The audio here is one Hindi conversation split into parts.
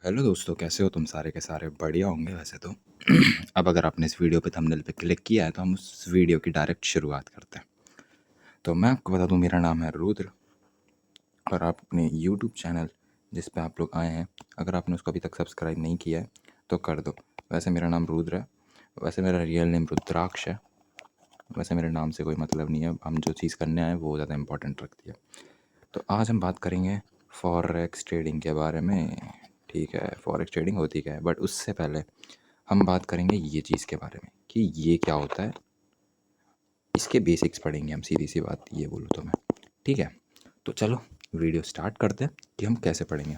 हेलो दोस्तों, कैसे हो तुम? सारे के सारे बढ़िया होंगे वैसे तो। अब अगर आपने इस वीडियो पे थंबनेल पे क्लिक किया है तो हम उस वीडियो की डायरेक्ट शुरुआत करते हैं। तो मैं आपको बता दूं, मेरा नाम है रुद्र और आप अपने यूट्यूब चैनल जिस पे आप लोग आए हैं, अगर आपने उसको अभी तक सब्सक्राइब नहीं किया है तो कर दो। वैसे मेरा नाम रुद्र है, वैसे मेरा रियल नेम रुद्राक्ष है। वैसे मेरे नाम से कोई मतलब नहीं है, हम जो चीज़ करने आए वो ज़्यादा इंपॉर्टेंट रखती है। तो आज हम बात करेंगे फॉरेक्स ट्रेडिंग के बारे में। ठीक है, फॉरेक्स ट्रेडिंग होती क्या है, बट उससे पहले हम बात करेंगे ये चीज़ के बारे में कि ये क्या होता है। इसके बेसिक्स पढ़ेंगे हम, सीधी सी बात ये बोलूँ तो मैं। ठीक है, तो चलो वीडियो स्टार्ट करते हैं कि हम कैसे पढ़ेंगे।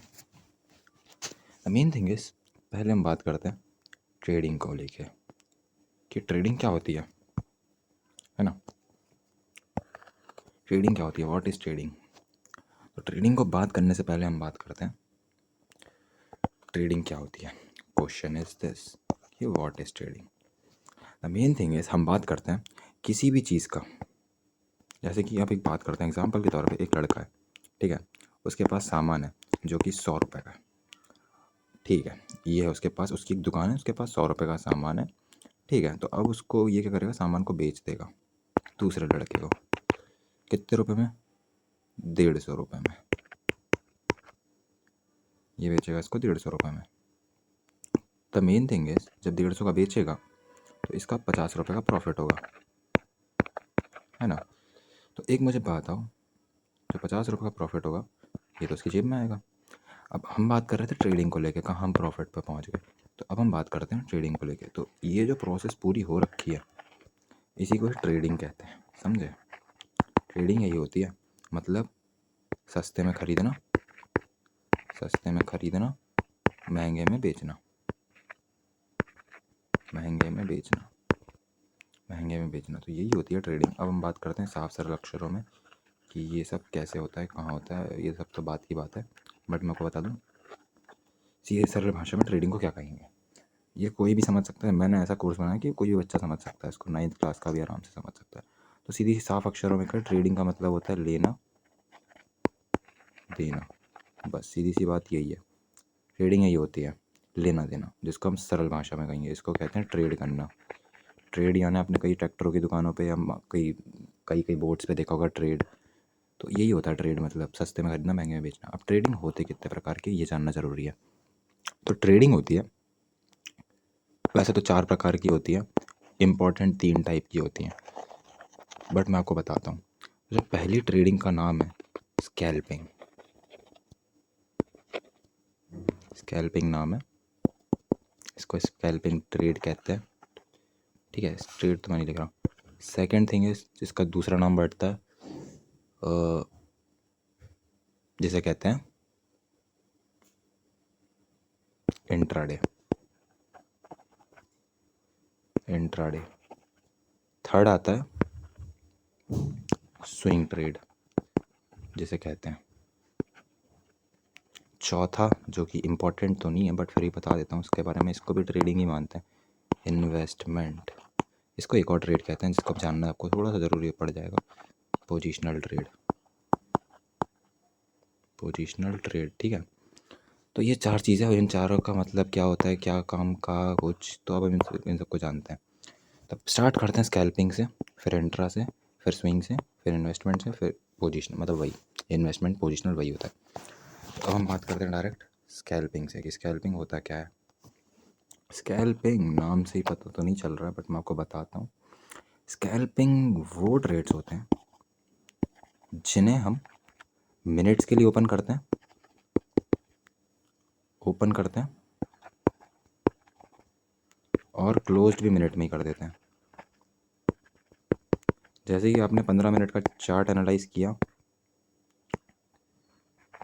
द मेन थिंग इज़, पहले हम बात करते हैं ट्रेडिंग को लेके कि ट्रेडिंग क्या होती है ना। ट्रेडिंग क्या होती है, व्हाट इज़ ट्रेडिंग। तो ट्रेडिंग को बात करने से पहले हम बात करते हैं ट्रेडिंग क्या होती है। क्वेश्चन इज दिस कि what is trading. The main thing is, हम बात करते हैं किसी भी चीज़ का। जैसे कि आप एक बात करते हैं, एग्जांपल के तौर पे एक लड़का है, ठीक है, उसके पास सामान है जो कि 100 रुपये का है। ठीक है, ये है उसके पास, उसकी एक दुकान है, उसके पास 100 रुपये का सामान है। ठीक है, तो अब उसको ये क्या करेगा, सामान को बेच देगा दूसरे लड़के को। कितने रुपए में? 150 रुपये में। ये बेचेगा इसको 150 रुपये में। द मेन थिंग इज, जब 150 का बेचेगा तो इसका 50 रुपये का प्रॉफिट होगा, है ना। तो एक मुझे बात आओ, जो 50 रुपये का प्रॉफिट होगा ये तो उसकी जेब में आएगा। अब हम बात कर रहे थे ट्रेडिंग को लेके, कहाँ हम प्रॉफिट पे पहुँच गए। तो अब हम बात करते हैं ट्रेडिंग को लेके। तो ये जो प्रोसेस पूरी हो रखी है इसी को ही ट्रेडिंग कहते हैं, समझे। ट्रेडिंग यही होती है, मतलब सस्ते में खरीदना, सस्ते में खरीदना, महंगे में बेचना, महंगे में बेचना, महंगे में बेचना। तो यही होती है ट्रेडिंग। अब हम बात करते हैं साफ सरल अक्षरों में कि ये सब कैसे होता है, कहाँ होता है। ये सब तो बात की बात है, बट मैं आपको बता दूँ सीधे सरल भाषा में ट्रेडिंग को क्या कहेंगे। ये कोई भी समझ सकता है, मैंने ऐसा कोर्स बनाया कि कोई भी बच्चा समझ सकता है इसको, 9th क्लास का भी आराम से समझ सकता है। तो सीधी साफ अक्षरों में कर, ट्रेडिंग का मतलब होता है लेना देना। बस सीधी सी बात यही है, ट्रेडिंग यही होती है, लेना देना, जिसको हम सरल भाषा में कहेंगे। इसको कहते हैं ट्रेड करना। ट्रेड यानी आपने कई ट्रैक्टरों की दुकानों पे या कई कई कई बोर्ड्स पे देखा होगा ट्रेड। तो यही होता है ट्रेड, मतलब सस्ते में खरीदना, महंगे में बेचना। अब ट्रेडिंग होते कितने प्रकार की ये जानना ज़रूरी है। तो ट्रेडिंग होती है, वैसे तो 4 प्रकार की होती है, इम्पॉर्टेंट 3 टाइप की होती हैं, बट मैं आपको बताता हूँ। जो पहली ट्रेडिंग का नाम है स्कैल्पिंग। स्कैल्पिंग नाम है, इसको स्कैल्पिंग ट्रेड कहते हैं। ठीक है, ट्रेड तो मैं नहीं लिख रहा। सेकेंड थिंग इज, जिसका दूसरा नाम बढ़ता है जिसे कहते हैं इंट्राडे। इंट्राडे। थर्ड आता है स्विंग ट्रेड जिसे कहते हैं। चौथा, जो कि इम्पोर्टेंट तो नहीं है बट फिर ही बता देता हूँ उसके बारे में, इसको भी ट्रेडिंग ही मानते हैं, इन्वेस्टमेंट। इसको एक और ट्रेड कहते हैं जिसको अब जानना आपको थोड़ा सा ज़रूरी पड़ जाएगा, पोजिशनल ट्रेड। पोजिशनल ट्रेड, ठीक है। तो ये 4 चीज़ें, और इन चारों का मतलब क्या होता है, क्या काम का कुछ, तो अब हम इन सबको जानते हैं। तब स्टार्ट करते हैं स्कैल्पिंग से, फिर इंट्रा से, फिर स्विंग से, फिर इन्वेस्टमेंट से, फिर पोजीशन, मतलब वही इन्वेस्टमेंट पोजिशनल वही होता है। तो अब हम बात करते हैं डायरेक्ट स्कैल्पिंग से कि स्कैल्पिंग होता क्या है। स्कैल्पिंग नाम से ही पता तो नहीं चल रहा है, बट मैं आपको बताता हूँ। स्कैल्पिंग वो ट्रेड्स होते हैं जिन्हें हम मिनट्स के लिए ओपन करते हैं, और क्लोज्ड भी मिनट में ही कर देते हैं। जैसे कि आपने 15 मिनट का चार्ट एनालाइज किया,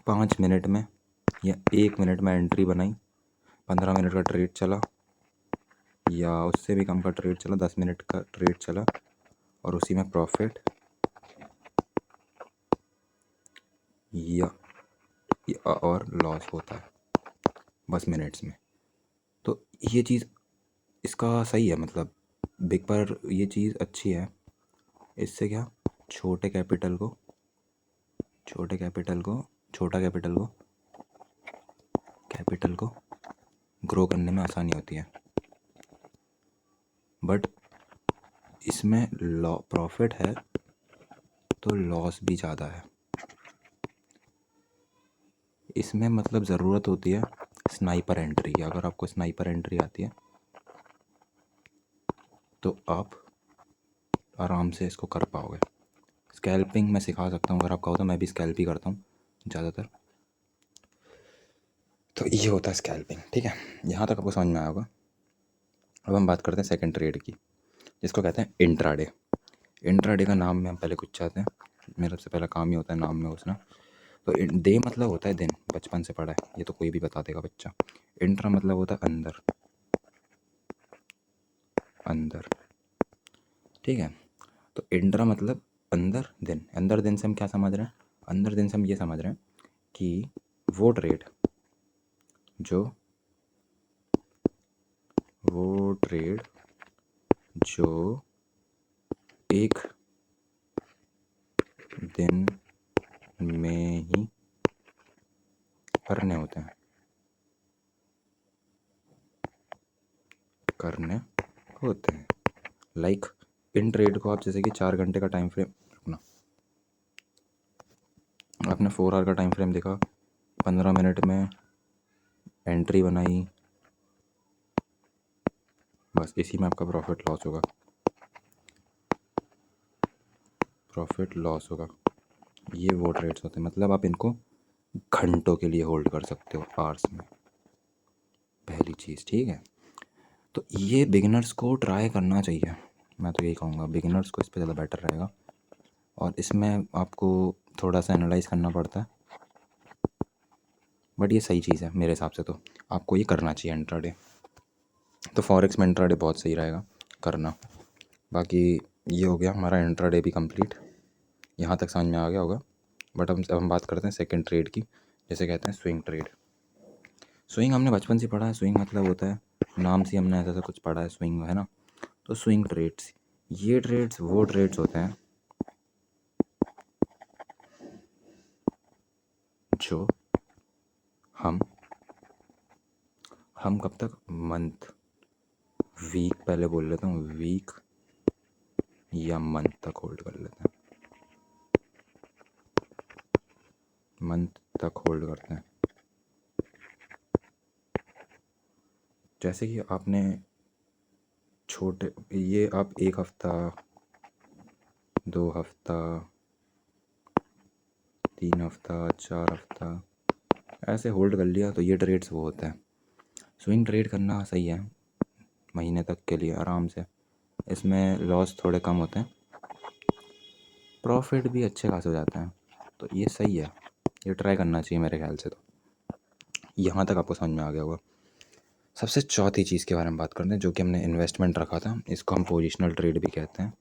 5 मिनट में या 1 मिनट में एंट्री बनाई, 15 मिनट का ट्रेड चला या उससे भी कम का ट्रेड चला, 10 मिनट का ट्रेड चला, और उसी में प्रॉफिट या और लॉस होता है, बस मिनट्स में। तो ये चीज़ इसका सही है, मतलब बिग पर ये चीज़ अच्छी है। इससे क्या, छोटे कैपिटल को छोटा कैपिटल को ग्रो करने में आसानी होती है, बट इसमें प्रॉफिट है तो लॉस भी ज़्यादा है। इसमें मतलब ज़रूरत होती है स्नाइपर एंट्री की। अगर आपको स्नाइपर एंट्री आती है तो आप आराम से इसको कर पाओगे। स्कैल्पिंग मैं सिखा सकता हूँ, अगर आप कहो तो मैं भी स्कैल्प ही करता हूँ ज़्यादातर। तो ये होता है स्कैल्पिंग, ठीक है। यहाँ तक आपको समझ में आया होगा। अब हम बात करते हैं सेकंड ट्रेड की, जिसको कहते हैं इंट्राडे। इंट्राडे का नाम में हम पहले कुछ चाहते हैं, मेरा सबसे पहला काम ही होता है नाम में घुसना। तो डे मतलब होता है दिन, बचपन से पढ़ा है, ये तो कोई भी बता देगा बच्चा। इंट्रा मतलब होता है अंदर, अंदर, ठीक है। तो इंट्रा मतलब अंदर दिन। अंदर दिन से हम क्या समझ रहे हैं? अंदर दिन से हम ये समझ रहे हैं कि वो ट्रेड जो एक दिन में ही करने होते हैं, लाइक इन ट्रेड को आप जैसे कि 4 घंटे का टाइम फ्रेम रखना, आपने 4 आवर का टाइम फ्रेम देखा, 15 मिनट में एंट्री बनाई, बस इसी में आपका प्रॉफिट लॉस होगा। ये वो ट्रेड्स होते हैं, मतलब आप इनको घंटों के लिए होल्ड कर सकते हो, आवर्स में, पहली चीज़, ठीक है। तो ये बिगिनर्स को ट्राई करना चाहिए, मैं तो यही कहूँगा बिगिनर्स को इस पर ज़्यादा बेटर रहेगा। और इसमें आपको थोड़ा सा एनालाइज करना पड़ता है, बट ये सही चीज़ है मेरे हिसाब से, तो आपको ये करना चाहिए इंट्राडे। तो फॉरेक्स में इंट्राडे बहुत सही रहेगा करना। बाकी ये हो गया हमारा इंट्राडे भी कंप्लीट, यहाँ तक समझ में आ गया होगा। बट अब हम बात करते हैं सेकंड ट्रेड की, जैसे कहते हैं स्विंग ट्रेड। स्विंग हमने बचपन से पढ़ा है, स्विंग मतलब होता है, नाम से हमने ऐसा कुछ पढ़ा है स्विंग, है ना। तो स्विंग ट्रेड्स, ये ट्रेड्स वो ट्रेड्स होते हैं जो हम कब तक, मंथ, वीक, पहले बोल लेता हूँ वीक या मंथ तक होल्ड कर लेते हैं, मंथ तक होल्ड करते हैं। जैसे कि आपने छोटे, ये आप 1 हफ्ता, 2 हफ्ता, 3 हफ्ता, 4 हफ्ता ऐसे होल्ड कर लिया, तो ये ट्रेड्स वो होते हैं। स्विंग ट्रेड करना सही है महीने तक के लिए आराम से, इसमें लॉस थोड़े कम होते हैं, प्रॉफिट भी अच्छे खासे हो जाते हैं, तो ये सही है, ये ट्राई करना चाहिए मेरे ख्याल से। तो यहाँ तक आपको समझ में आ गया होगा। सबसे चौथी चीज़ के बारे में बात करते हैं, जो कि हमने इन्वेस्टमेंट रखा था, इसको हम पोजिशनल ट्रेड भी कहते हैं।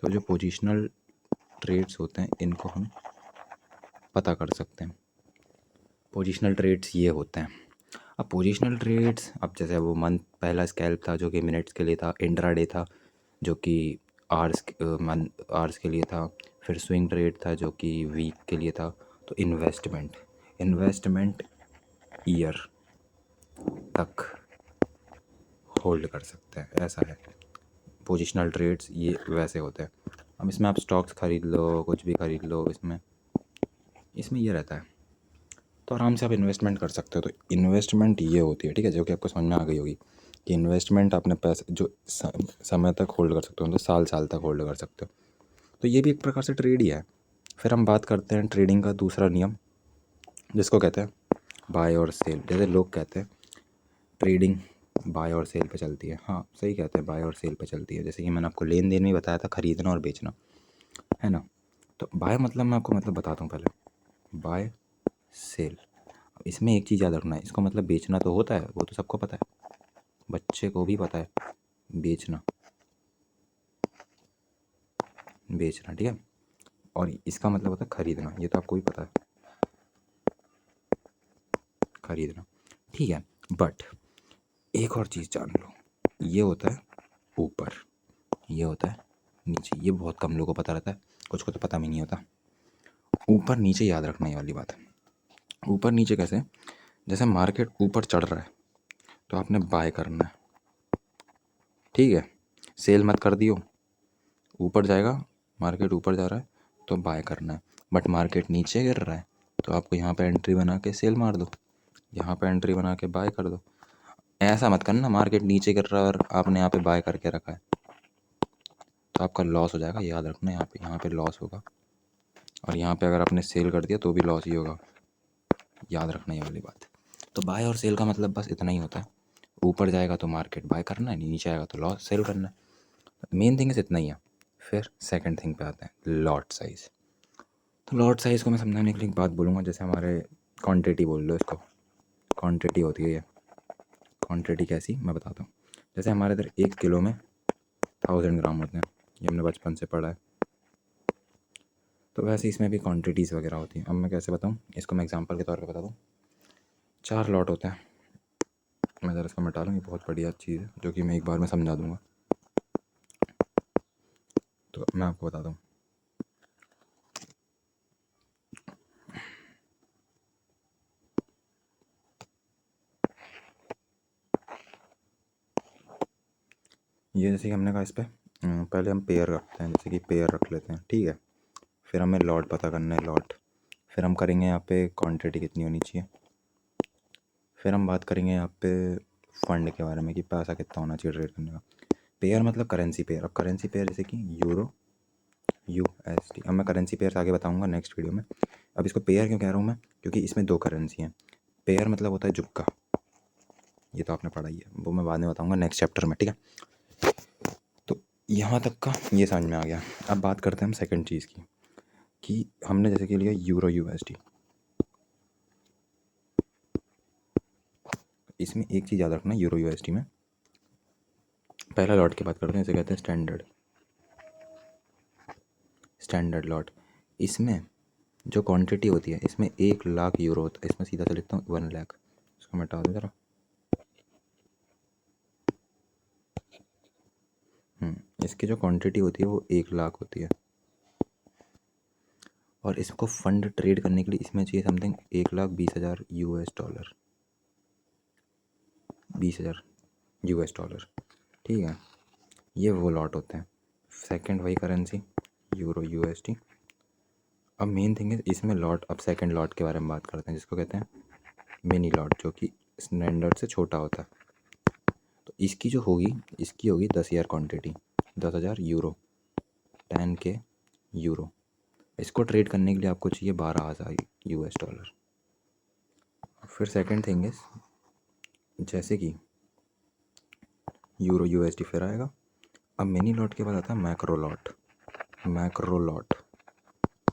तो जो पोजिशनल ट्रेड्स होते हैं इनको हम पता कर सकते हैं। पोजिशनल ट्रेड्स ये होते हैं, अब पोजिशनल ट्रेड्स, अब जैसे वो मंथ, पहला स्कैल्प था जो कि मिनट्स के लिए था, इंट्राडे था जो कि आवर्स के लिए था, फिर स्विंग ट्रेड था जो कि वीक के लिए था। तो इन्वेस्टमेंट ईयर तक होल्ड कर सकते हैं, ऐसा है। पोजिशनल ट्रेड्स ये वैसे होते हैं। अब इसमें आप स्टॉक्स खरीद लो, कुछ भी खरीद लो, इसमें ये रहता है, तो आराम से आप इन्वेस्टमेंट कर सकते हो। तो इन्वेस्टमेंट ये होती है, ठीक है, जो कि आपको समझ में आ गई होगी कि इन्वेस्टमेंट अपने पैसे जो समय तक होल्ड कर सकते हो, मतलब साल तक होल्ड कर सकते हो। तो ये भी एक प्रकार से ट्रेड ही है। फिर हम बात करते हैं ट्रेडिंग का दूसरा नियम, जिसको कहते हैं बाय और सेल। जैसे लोग कहते हैं ट्रेडिंग बाय और सेल पे चलती है, हाँ सही कहते हैं, बाय और सेल पे चलती है। जैसे कि मैंने आपको लेन देन में बताया था, ख़रीदना और बेचना, है ना। तो बाय मतलब मैं आपको मतलब बताता हूँ पहले, बाय सेल, इसमें एक चीज़ याद रखना है, इसको मतलब बेचना तो होता है, वो तो सबको पता है, बच्चे को भी पता है बेचना, ठीक है। और इसका मतलब होता है खरीदना, ये तो आपको भी पता है, खरीदना, ठीक है। बट एक और चीज़ जान लो, ये होता है ऊपर, ये होता है नीचे, ये बहुत कम लोगों को पता रहता है, कुछ को तो पता भी नहीं होता। ऊपर नीचे याद रखना ये वाली बात है। ऊपर नीचे कैसे? जैसे मार्केट ऊपर चढ़ रहा है तो आपने बाय करना है, ठीक है। सेल मत कर दियो, ऊपर जाएगा, मार्केट ऊपर जा रहा है तो बाय करना है। बट मार्केट नीचे गिर रहा है तो आपको यहाँ पे एंट्री बना के सेल मार दो, यहाँ पे एंट्री बना के बाय कर दो। ऐसा मत करना मार्केट नीचे गिर रहा है और आपने यहाँ पे बाय करके रखा है, तो आपका लॉस हो जाएगा। याद रखना, यहाँ पे लॉस होगा, और यहाँ पे अगर आपने सेल कर दिया तो भी लॉस ही होगा। याद रखना ये वाली बात। तो बाय और सेल का मतलब बस इतना ही होता है। ऊपर जाएगा तो मार्केट बाय करना है, नीचे आएगा तो लॉस सेल करना है। मेन थिंग इतना ही है। फिर सेकंड थिंग पे आते हैं, लॉट साइज़। तो लॉट साइज़ को मैं समझाने के लिए एक बात बोलूँगा। जैसे हमारे क्वांटिटी बोल लो इसको, क्वांटिटी होती है ये। क्वांटिटी कैसी, मैं बताता हूँ। जैसे हमारे इधर 1 किलो में 1000 ग्राम होते हैं, ये हमने बचपन से पढ़ा है। तो वैसे इसमें भी क्वांटिटीज़ वगैरह होती हैं। अब मैं कैसे बताऊँ इसको, मैं एग्जांपल के तौर पे बता दूँ। 4 लॉट होते हैं। मैं ज़रा इसको मिटा लूँ, ये बहुत बढ़िया चीज़ है जो कि मैं एक बार में समझा दूँगा। तो मैं आपको बताता हूँ। ये जैसे कि हमने कहा इस पर पहले हम पेयर रखते हैं, जैसे कि पेयर रख लेते हैं, ठीक है। फिर हमें लॉट पता करना है, लॉट। फिर हम करेंगे यहाँ पे क्वांटिटी कितनी होनी चाहिए। फिर हम बात करेंगे यहाँ पे फंड के बारे में कि पैसा कितना होना चाहिए ट्रेड करने का। पेयर मतलब करेंसी पेयर। अब करेंसी पेयर जैसे कि यूरो USD। अब मैं करेंसी पेयर आगे बताऊँगा नेक्स्ट वीडियो में। अब इसको पेयर क्यों कह रहा हूँ मैं, क्योंकि इसमें 2 करेंसी हैं। पेयर मतलब होता है जुक्का, ये तो आपने पढ़ा ही है, वो मैं बाद में बताऊँगा नेक्स्ट चैप्टर में, ठीक है। तो यहाँ तक का ये समझ में आ गया। अब बात करते हैं हम सेकंड चीज़ की, कि हमने जैसे कि लिया यूरो USD। इसमें एक चीज़ याद रखना, यूरो USD में पहला लॉट की बात करते हैं, इसे कहते हैं स्टैंडर्ड लॉट। इसमें जो क्वांटिटी होती है, इसमें 1 लाख यूरो होता है। इसमें सीधा से लिखता हूँ 1 लाख, इसको मिटा दो ज़रा। इसकी जो क्वांटिटी होती है वो 1 लाख होती है, और इसको फंड ट्रेड करने के लिए इसमें चाहिए समथिंग 1,20,000 $, 20,000 $, ठीक है। ये वो लॉट होते हैं। सेकंड वही करेंसी यूरो USD। अब मेन थिंग है इसमें लॉट। अब सेकंड लॉट के बारे में बात करते हैं, जिसको कहते हैं मिनी लॉट, जो कि स्टैंडर्ड से छोटा होता है। तो इसकी जो होगी, इसकी होगी 10,000 क्वांटिटी, 10,000 यूरो, 10K यूरो। इसको ट्रेड करने के लिए आपको चाहिए 12,000 $। फिर सेकंड थिंग इज, जैसे कि यूरो USD फिर आएगा। अब मिनी लॉट के बाद आता है मैक्रो लॉट। मैक्रो लॉट,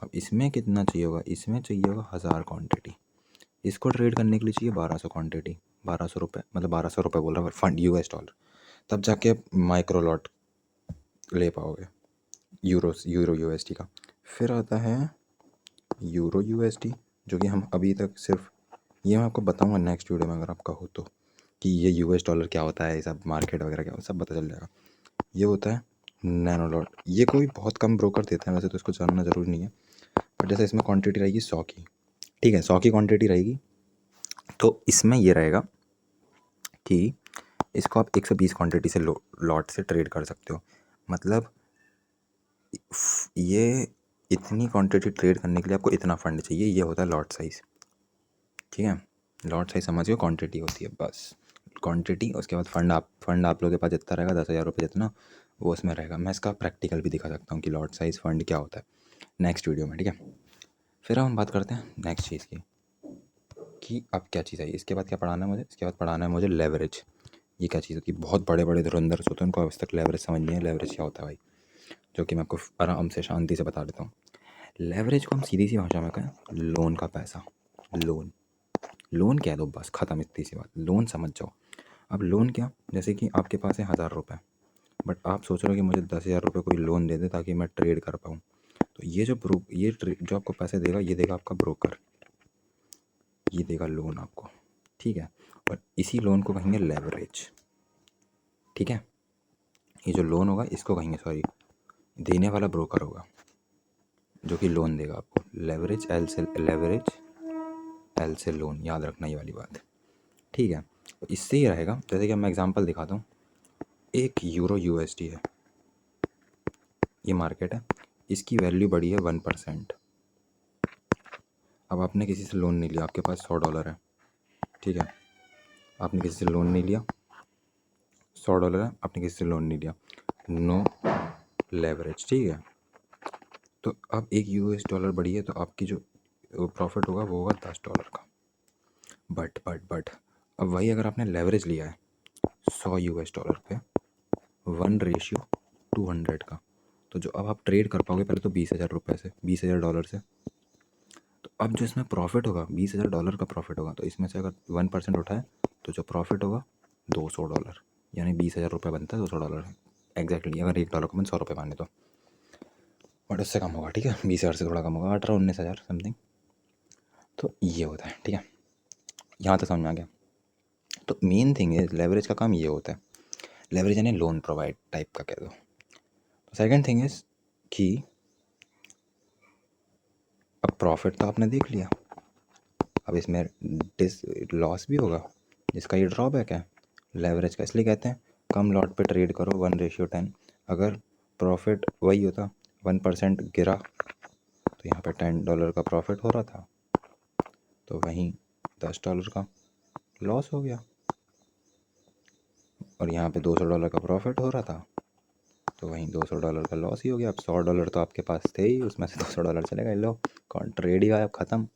अब इसमें कितना चाहिए होगा, इसमें चाहिए होगा 1000 क्वांटिटी। इसको ट्रेड करने के लिए चाहिए 1200 क्वांटिटी, 1200 रुपये, मतलब 1200 रुपये बोल रहा हूँ, फंड $। तब जाके आप माइक्रो लॉट ले पाओगे यूरो USD का। फिर आता है यूरो USD, जो कि हम अभी तक सिर्फ, ये मैं आपको बताऊंगा नेक्स्ट वीडियो में अगर आपका हो तो, कि ये $, क्या होता है, ये सब मार्केट वगैरह क्या होता है, सब पता चल जाएगा। ये होता है नैनो लॉट। ये कोई बहुत कम ब्रोकर देते हैं वैसे, तो इसको जानना ज़रूरी नहीं है। बट जैसे इसमें क्वांटिटी रहेगी 100 की, ठीक है, 100 की क्वांटिटी रहेगी। तो इसमें ये रहेगा कि इसको आप 120 क्वांटिटी से लॉट से ट्रेड कर सकते हो। मतलब ये इतनी क्वांटिटी ट्रेड करने के लिए आपको इतना फंड चाहिए, ये होता है लॉट साइज़, ठीक है। लॉट साइज़ समझिए, क्वांटिटी होती है बस, क्वांटिटी। उसके बाद फंड आप लोगों के पास जितना रहेगा 10,000 रुपये जितना, वो उसमें रहेगा। मैं इसका प्रैक्टिकल भी दिखा सकता हूँ कि लॉट साइज़ फंड क्या होता है नेक्स्ट वीडियो में, ठीक है। फिर हम बात करते हैं नेक्स्ट चीज़ की, कि अब क्या चीज़ है इसके बाद, क्या पढ़ाना है मुझे। इसके बाद पढ़ाना है मुझे लेवरेज। ये क्या चीज़ होती है, बहुत बड़े बड़े धुरंधर होते हैं, उनको अब तक लेवरेज समझ नहीं है। लेवरेज क्या होता है भाई, जो कि मैं आपको आराम से शांति से बता देता हूँ। लेवरेज को हम सीधी सी भाषा में कहें, लोन का पैसा। लोन, लोन कह दो बस, ख़त्म, इतनी सी बात, लोन समझ जाओ। अब लोन क्या, जैसे कि आपके पास है 1000 रुपये, बट आप सोच रहे हो कि मुझे 10,000 रुपये कोई लोन दे दे ताकि मैं ट्रेड कर पाऊँ। तो ये जो आपको पैसे देगा, ये देगा आपका ब्रोकर, ये देगा लोन आपको, ठीक है। और इसी लोन को कहेंगे लेवरेज, ठीक है। ये जो लोन होगा इसको कहेंगे, सॉरी, देने वाला ब्रोकर होगा जो कि लोन देगा आपको। लेवरेज, एल से लेवरेज, एल से लोन, याद रखना ये वाली बात, ठीक है। तो इससे ही रहेगा, जैसे कि मैं एग्जांपल दिखाता हूँ। एक यूरो यूएसडी है, ये मार्केट है, इसकी वैल्यू बढ़ी है 1%। अब आपने किसी से लोन नहीं लिया, आपके पास $100 है, ठीक है। आपने किसी से लोन नहीं लिया, $100 है, आपने किसी से लोन नहीं लिया, नो लेवरेज, ठीक है। तो अब एक $1 बढ़ी है, तो आपकी जो प्रॉफिट होगा वो होगा $10 का। बट अब वही अगर आपने लेवरेज लिया है $100 पे, 1:200 का, तो जो अब आप ट्रेड कर पाओगे पहले तो $20,000 से, $20,000 से। तो अब जो इसमें प्रॉफिट होगा $20,000 का प्रॉफिट होगा, तो इसमें से अगर 1% उठाए तो जो प्रॉफिट होगा $200, यानी $20,000 बनता है, $200 है एग्जैक्टली। अगर $1 को मैंने $100 माने तो, बट उससे कम होगा, ठीक है, 20,000 से थोड़ा कम होगा, 18-19,000 समथिंग। तो ये होता है, ठीक है, यहाँ तक समझ में आ गया। तो मेन थिंग है लेवरेज का काम ये होता है, लेवरेज यानी लोन प्रोवाइड टाइप का कह दो। सेकेंड थिंग इज कि अब प्रॉफिट तो आपने देख लिया, अब इसमें लॉस भी होगा, जिसका ये ड्रॉबैक है लेवरेज का। इसलिए कहते हैं कम लॉट पे ट्रेड करो, 1:10। अगर प्रॉफिट वही होता, 1% गिरा, तो यहाँ पे $10 का प्रॉफिट हो रहा था, तो वहीं $10 का लॉस हो गया। और यहाँ पे $200 का प्रॉफिट हो रहा था, तो वहीं $200 का लॉस ही हो गया। अब $100 तो आपके पास थे ही, उसमें से $200 चले गए, लो ट्रेड ही गायब, ख़त्म।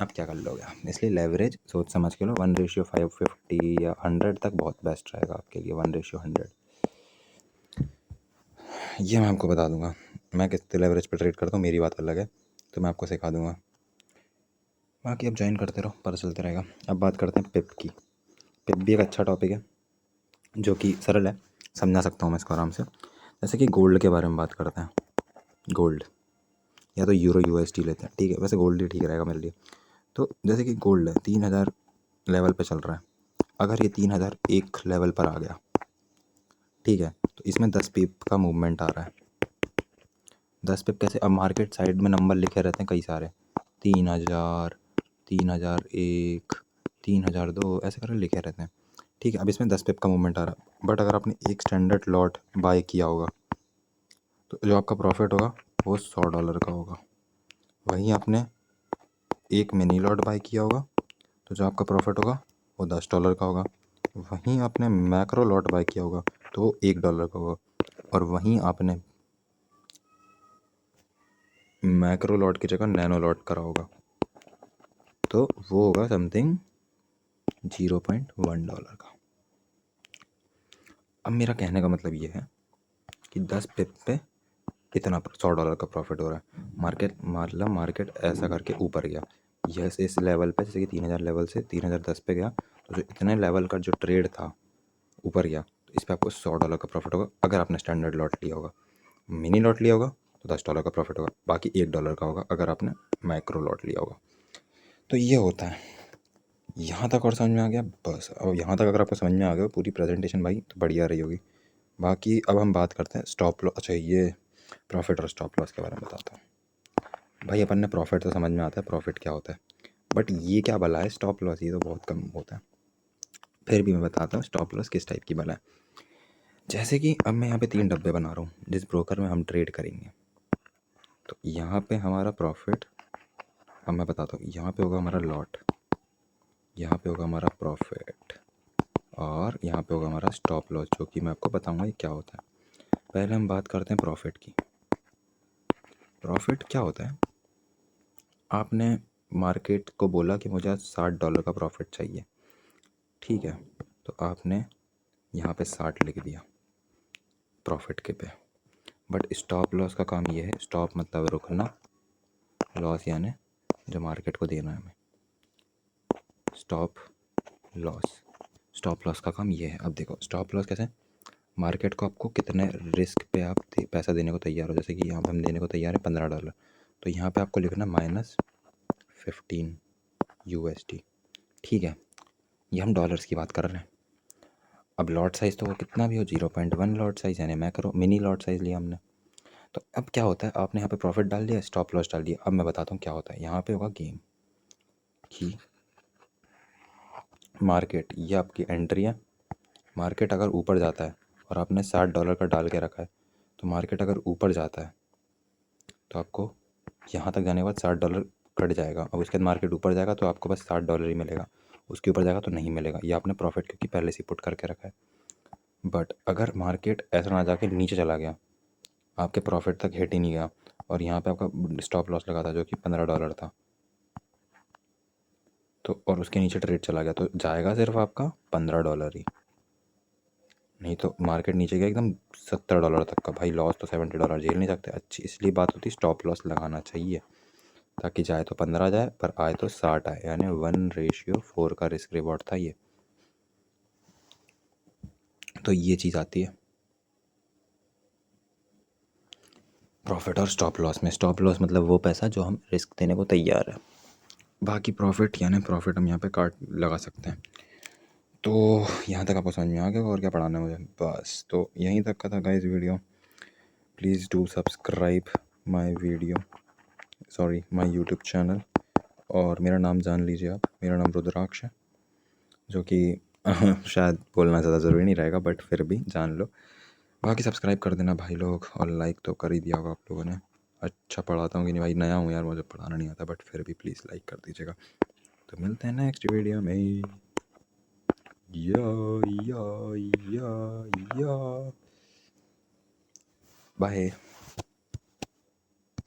अब क्या कर लोगे आप? इसलिए लेवरेज सोच समझ के लो, 1:550 या 100 तक बहुत बेस्ट रहेगा आपके लिए, 1:100। ये मैं आपको बता दूंगा, मैं कितने लेवरेज पे ट्रेड करता हूँ, मेरी बात अलग है, तो मैं आपको सिखा दूंगा। बाकी अब ज्वाइन करते रहो, पता चलता रहेगा। अब बात करते हैं पिप की। पिप भी एक अच्छा टॉपिक है, जो कि सरल है, समझा सकता हूँ मैं इसको आराम से। जैसे कि गोल्ड के बारे में बात करते हैं। गोल्ड या तो यूरो यूएसडी लेते हैं, ठीक है, वैसे गोल्ड ही ठीक रहेगा मेरे लिए। तो जैसे कि गोल्ड है 3,000 लेवल पे चल रहा है, अगर ये 3,001 लेवल पर आ गया, ठीक है, तो इसमें 10 पिप का मूवमेंट आ रहा है। 10 पिप कैसे? अब मार्केट साइड में नंबर लिखे रहते हैं कई सारे, 3,000, 3,001, 3,002 ऐसे करके लिखे रहते हैं, ठीक है। अब इसमें 10 पिप का मूवमेंट आ रहा है, बट अगर आपने एक स्टैंडर्ड लॉट बाय किया होगा, तो जो आपका प्रॉफिट होगा वो $100 का होगा। वहीं आपने एक मिनी लॉट बाय किया होगा, तो जो आपका प्रॉफिट होगा वो $10 का होगा। वहीं आपने मैक्रो लॉट बाय किया होगा, तो वो $1 का होगा। और वहीं आपने मैक्रो लॉट की जगह नैनो लॉट करा होगा, तो वो होगा समथिंग $0.1 का। अब मेरा कहने का मतलब ये है कि 10 पिप पे इतना $100 का प्रॉफिट हो रहा है। मार्केट मतलब मार्केट ऐसा करके ऊपर गया, यस, इस लेवल पे, जैसे कि 3,000 लेवल से 3,010 पे गया, तो जो इतने लेवल का जो ट्रेड था ऊपर गया, तो इस पर आपको $100 का प्रॉफिट होगा अगर आपने स्टैंडर्ड लॉट लिया होगा। मिनी लॉट लिया होगा तो $10 का प्रॉफिट होगा, बाकी $1 का होगा अगर आपने माइक्रो लॉट लिया होगा। तो ये होता है। यहाँ तक और समझ में आ गया? बस अब यहाँ तक अगर आपको समझ में आ गया पूरी प्रेजेंटेशन भाई, तो बढ़िया रही होगी। बाकी अब हम बात करते हैं स्टॉप लॉस। अच्छा, ये प्रॉफिट और स्टॉप लॉस के बारे में बताता हूँ। भाई अपन ने प्रॉफिट तो समझ में आता है, प्रॉफिट क्या होता है, बट ये क्या भला है स्टॉप लॉस, ये तो बहुत कम होता है। फिर भी मैं बताता हूँ स्टॉप लॉस किस टाइप की भला है। जैसे कि अब मैं यहाँ पे 3 डब्बे बना रहा हूँ जिस ब्रोकर में हम ट्रेड करेंगे। तो यहाँ पे हमारा प्रॉफिट, अब मैं बताता हूँ, यहाँ पे होगा हमारा लॉट, यहाँ पे होगा हमारा प्रॉफिट, और यहाँ पे होगा हमारा स्टॉप लॉस, जो कि मैं आपको बताऊँगा ये क्या होता है। पहले हम बात करते हैं प्रॉफिट की। प्रॉफिट क्या होता है? आपने मार्केट को बोला कि मुझे आज $60 का प्रॉफिट चाहिए, ठीक है, तो आपने यहाँ पे 60 लिख दिया प्रॉफिट के पे। बट स्टॉप लॉस का काम ये है, स्टॉप मतलब रुकना, लॉस यानी जो मार्केट को देना है हमें, स्टॉप लॉस। स्टॉप लॉस का काम ये है। अब देखो स्टॉप लॉस कैसे, मार्केट को आपको कितने रिस्क पे आप पैसा देने को तैयार हो, जैसे कि यहाँ पे हम देने को तैयार है $15, तो यहाँ पे आपको लिखना -15 USD, ठीक है। ये हम डॉलर्स की बात कर रहे हैं। अब लॉट साइज़ तो वो कितना भी हो, 0.1 लॉट साइज़, यानी मैक्रो मिनी लॉट साइज़ लिया हमने। तो अब क्या होता है, आपने यहाँ पे प्रॉफिट डाल दिया, स्टॉप लॉस डाल दिया। अब मैं बताता हूँ क्या होता है। यहाँ पे होगा गेम, कि मार्केट, ये आपकी एंट्री है। मार्केट अगर ऊपर जाता है और आपने $60 का डाल के रखा है, तो मार्केट अगर ऊपर जाता है तो आपको यहाँ तक जाने के बाद $60 कट जाएगा, और उसके बाद मार्केट ऊपर जाएगा तो आपको बस $60 ही मिलेगा, उसके ऊपर जाएगा तो नहीं मिलेगा। ये आपने प्रॉफिट क्योंकि पहले से पुट करके रखा है। बट अगर मार्केट ऐसा ना जाके नीचे चला गया, आपके प्रॉफिट तक हिट ही नहीं गया, और यहाँ पे आपका स्टॉप लॉस लगा था जो कि $15 था, तो और उसके नीचे ट्रेड चला गया, तो जाएगा सिर्फ आपका $15 ही। नहीं तो मार्केट नीचे गया एकदम $70 तक का, भाई लॉस तो $70 झेल नहीं सकते। अच्छी इसलिए बात होती है स्टॉप लॉस लगाना चाहिए, ताकि जाए तो 15 जाए पर आए तो 60 आए, यानी 1:4 का रिस्क रिवॉर्ड था ये। तो ये चीज़ आती है प्रॉफिट और स्टॉप लॉस में। स्टॉप लॉस मतलब वो पैसा जो हम रिस्क देने को तैयार है, बाकी प्रॉफिट यानी प्रॉफिट हम यहाँ पे काट लगा सकते हैं। तो यहाँ तक आपको समझ में आ गया और क्या पढ़ाना है मुझे, बस तो यहीं तक का था guys video. Please do subscribe my video, sorry my YouTube channel, और मेरा नाम जान लीजिए आप, मेरा नाम रुद्राक्ष है, जो कि शायद बोलना ज़्यादा ज़रूरी नहीं रहेगा, बट फिर भी जान लो। बाकी सब्सक्राइब कर देना भाई लोग, और लाइक तो कर ही दिया होगा आप लोगों ने। अच्छा पढ़ाता हूँ कि नहीं भाई, नया हूँ यार, मुझे पढ़ाना नहीं आता, बट फिर भी प्लीज़ लाइक कर दीजिएगा। तो मिलते हैं नेक्स्ट वीडियो में। या या या या बाय।